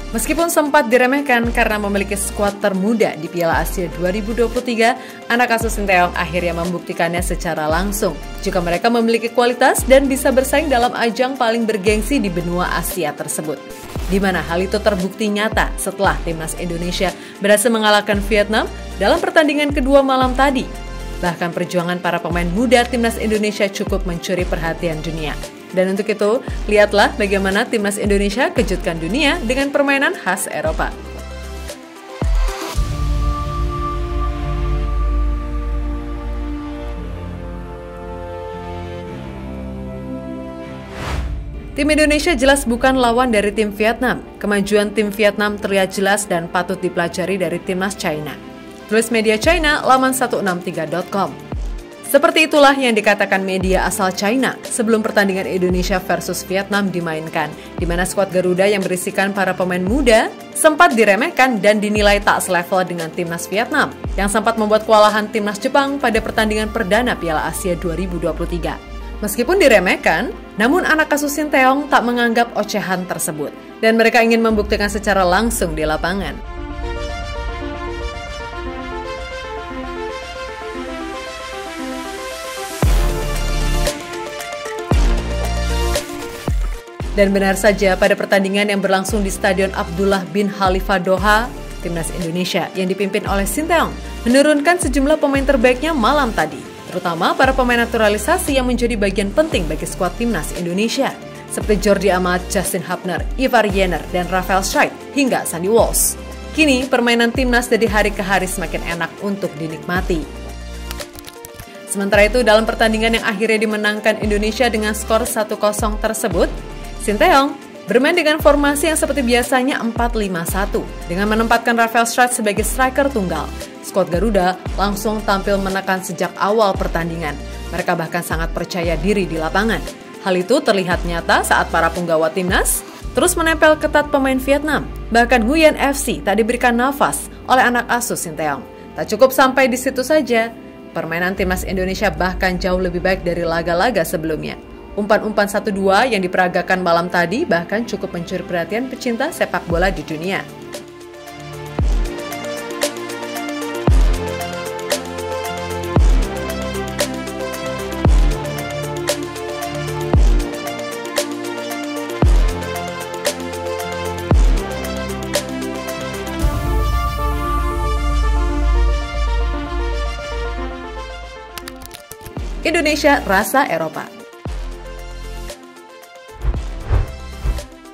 Meskipun sempat diremehkan karena memiliki skuad termuda di Piala Asia 2023, anak asuh Sinteyong akhirnya membuktikannya secara langsung. Jika mereka memiliki kualitas dan bisa bersaing dalam ajang paling bergengsi di benua Asia tersebut. Di mana hal itu terbukti nyata setelah timnas Indonesia berhasil mengalahkan Vietnam dalam pertandingan kedua malam tadi. Bahkan perjuangan para pemain muda timnas Indonesia cukup mencuri perhatian dunia. Dan untuk itu, lihatlah bagaimana timnas Indonesia kejutkan dunia dengan permainan khas Eropa. Tim Indonesia jelas bukan lawan dari tim Vietnam. Kemajuan tim Vietnam terlihat jelas dan patut dipelajari dari timnas China. Tulis media China laman 163.com. Seperti itulah yang dikatakan media asal China sebelum pertandingan Indonesia versus Vietnam dimainkan, di mana skuad Garuda yang berisikan para pemain muda sempat diremehkan dan dinilai tak selevel dengan timnas Vietnam, yang sempat membuat kewalahan timnas Jepang pada pertandingan perdana Piala Asia 2023. Meskipun diremehkan, namun anak asuh Sinteyong tak menganggap ocehan tersebut, dan mereka ingin membuktikan secara langsung di lapangan. Dan benar saja, pada pertandingan yang berlangsung di Stadion Abdullah bin Khalifa Doha, timnas Indonesia yang dipimpin oleh Sinteyong menurunkan sejumlah pemain terbaiknya malam tadi, terutama para pemain naturalisasi yang menjadi bagian penting bagi skuad timnas Indonesia, seperti Jordi Amat, Justin Hubner, Ivar Jenner, dan Rafael Schreiber hingga Sandy Walsh. Kini, permainan timnas dari hari ke hari semakin enak untuk dinikmati. Sementara itu, dalam pertandingan yang akhirnya dimenangkan Indonesia dengan skor 1-0 tersebut, Sinteyong bermain dengan formasi yang seperti biasanya 4-5-1 dengan menempatkan Rafael Schreiber sebagai striker tunggal. Skuad Garuda langsung tampil menekan sejak awal pertandingan. Mereka bahkan sangat percaya diri di lapangan. Hal itu terlihat nyata saat para punggawa timnas terus menempel ketat pemain Vietnam. Bahkan Nguyen FC tak diberikan nafas oleh anak asuh Sinteyong. Tak cukup sampai di situ saja, permainan timnas Indonesia bahkan jauh lebih baik dari laga-laga sebelumnya. Umpan-umpan 1-2 yang diperagakan malam tadi bahkan cukup mencuri perhatian pecinta sepak bola di dunia. Indonesia rasa Eropa.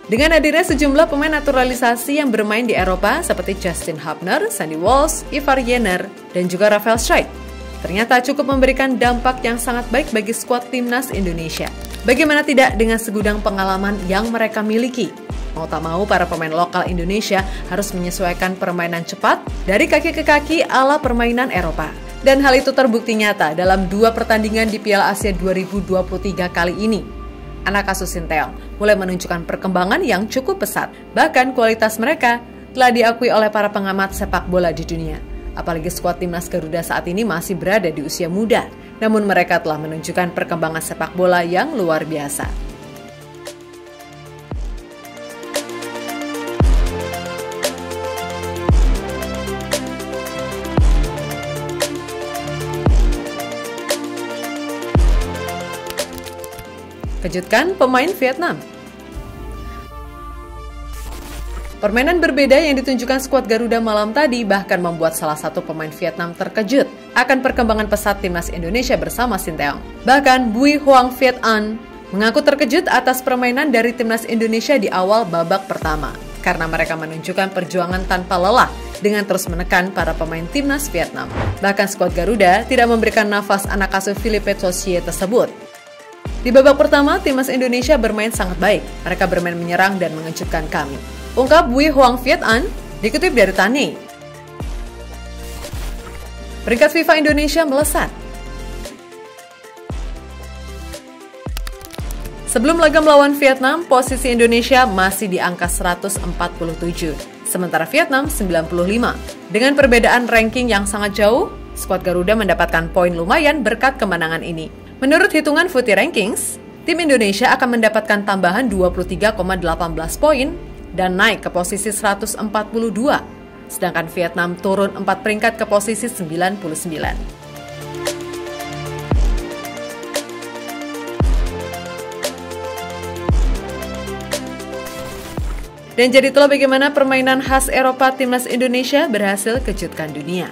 Dengan hadirnya sejumlah pemain naturalisasi yang bermain di Eropa seperti Justin Hubner, Sandy Walsh, Ivar Jenner, dan juga Rafael Schreiber, ternyata cukup memberikan dampak yang sangat baik bagi skuad timnas Indonesia. Bagaimana tidak dengan segudang pengalaman yang mereka miliki? Mau tak mau, para pemain lokal Indonesia harus menyesuaikan permainan cepat dari kaki ke kaki ala permainan Eropa. Dan hal itu terbukti nyata dalam 2 pertandingan di Piala Asia 2023 kali ini. Anak asuh Sinteyong mulai menunjukkan perkembangan yang cukup pesat. Bahkan kualitas mereka telah diakui oleh para pengamat sepak bola di dunia. Apalagi skuad timnas Garuda saat ini masih berada di usia muda. Namun mereka telah menunjukkan perkembangan sepak bola yang luar biasa. Kejutkan pemain Vietnam. Permainan berbeda yang ditunjukkan skuad Garuda malam tadi bahkan membuat salah satu pemain Vietnam terkejut akan perkembangan pesat timnas Indonesia bersama Sinteyong. Bahkan Bui Hoang Viet An mengaku terkejut atas permainan dari timnas Indonesia di awal babak pertama karena mereka menunjukkan perjuangan tanpa lelah dengan terus menekan para pemain timnas Vietnam. Bahkan skuad Garuda tidak memberikan nafas anak asuh Philippe Tossier tersebut. Di babak pertama, timnas Indonesia bermain sangat baik. Mereka bermain menyerang dan mengejutkan kami, ungkap Bui Hoang Viet An, dikutip dari Tani. Peringkat FIFA Indonesia melesat. Sebelum laga melawan Vietnam, posisi Indonesia masih di angka 147, sementara Vietnam 95. Dengan perbedaan ranking yang sangat jauh, skuad Garuda mendapatkan poin lumayan berkat kemenangan ini. Menurut hitungan Footy Rankings, tim Indonesia akan mendapatkan tambahan 23,18 poin dan naik ke posisi 142, sedangkan Vietnam turun 4 peringkat ke posisi 99. Dan jadi itulah bagaimana permainan khas Eropa timnas Indonesia berhasil kejutkan dunia.